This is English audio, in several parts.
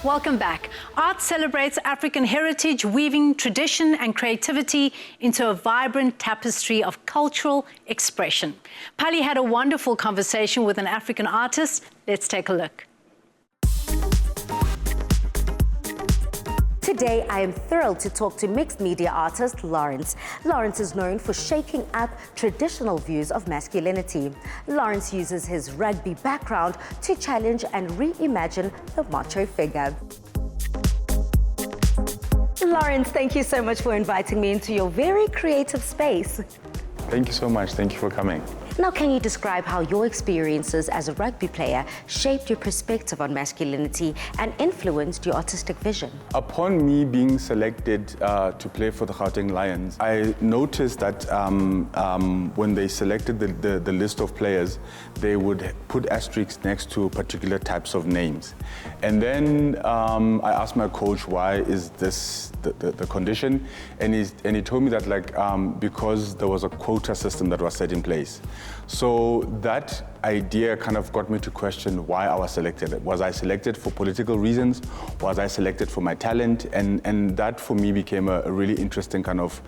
Welcome back. Art celebrates African heritage, weaving tradition and creativity into a vibrant tapestry of cultural expression. Pali had a wonderful conversation with an African artist. Let's take a look. Today, I am thrilled to talk to mixed media artist Lawrence. Lawrence is known for shaking up traditional views of masculinity. Lawrence uses his rugby background to challenge and reimagine the macho figure. Lawrence, thank you so much for inviting me into your very creative space. Thank you so much. Thank you for coming. Now, can you describe how your experiences as a rugby player shaped your perspective on masculinity and influenced your artistic vision? Upon me being selected to play for the Gauteng Lions, I noticed that when they selected the list of players, they would put asterisks next to particular types of names. And then I asked my coach, why is this the condition? And he told me that because there was a quota system that was set in place. So that idea kind of got me to question why I was selected. Was I selected for political reasons? Was I selected for my talent? And that for me became a really interesting kind of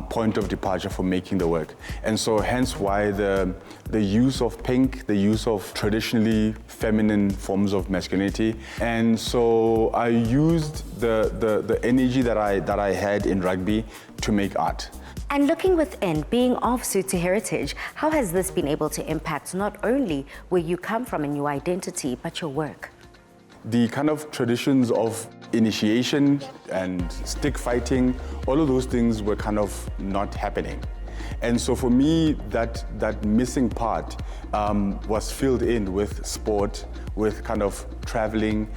point of departure for making the work. And so hence why the use of pink, the use of traditionally feminine forms of masculinity. And so I used the energy that I had in rugby to make art. And looking within, being of Sotho heritage, how has this been able to impact not only where you come from and your identity, but your work? The kind of traditions of initiation and stick fighting, all of those things were kind of not happening. And so for me, that missing part was filled in with sport, with kind of traveling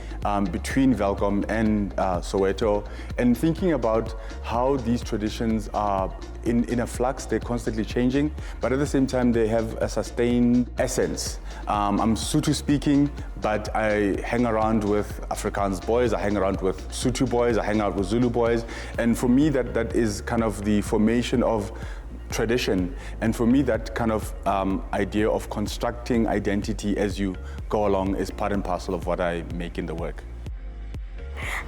between Welkom and Soweto, and thinking about how these traditions are in a flux. They're constantly changing, but at the same time, they have a sustained essence. I'm Sotho speaking, but I hang around with Afrikaans boys, I hang around with Sotho boys, I hang out with Zulu boys, and for me, that is kind of the formation of tradition, and for me that kind of idea of constructing identity as you go along is part and parcel of what I make in the work.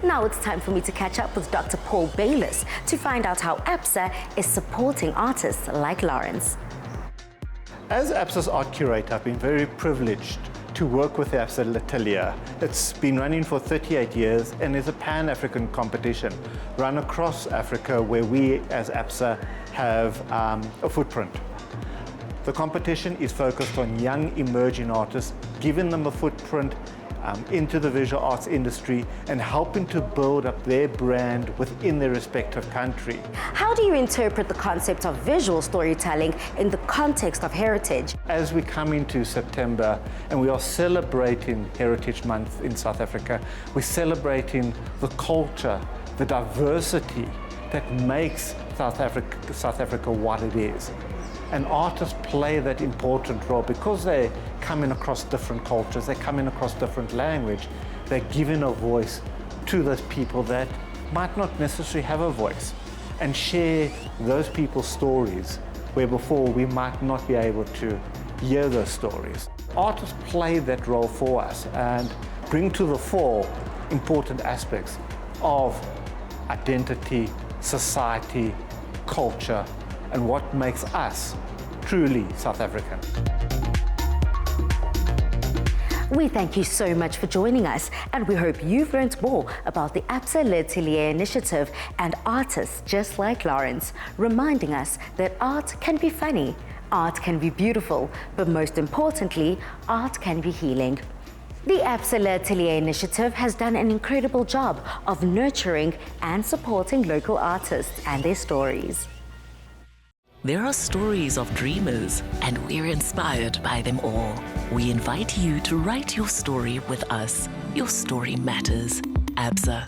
Now it's time for me to catch up with Dr. Paul Bayliss to find out how Absa is supporting artists like Lawrence. As Absa's art curator, I've been very privileged to work with the Absa Atelier. It's been running for 38 years and is a Pan-African competition run across Africa where we as Absa have a footprint. The competition is focused on young emerging artists, giving them a footprint into the visual arts industry and helping to build up their brand within their respective country. How do you interpret the concept of visual storytelling in the context of heritage? As we come into September and we are celebrating Heritage Month in South Africa, we're celebrating the culture, the diversity that makes South Africa what it is. And artists play that important role because they're coming across different cultures, they're coming across different language, they're giving a voice to those people that might not necessarily have a voice and share those people's stories where before we might not be able to hear those stories. Artists play that role for us and bring to the fore important aspects of identity, society, culture, and what makes us truly South African. We thank you so much for joining us, and we hope you've learned more about the Absa L'Atelier initiative and artists just like Lawrence, reminding us that art can be funny, art can be beautiful, but most importantly, art can be healing. The Absa L'Atelier initiative has done an incredible job of nurturing and supporting local artists and their stories. There are stories of dreamers, and we're inspired by them all. We invite you to write your story with us. Your story matters. Absa.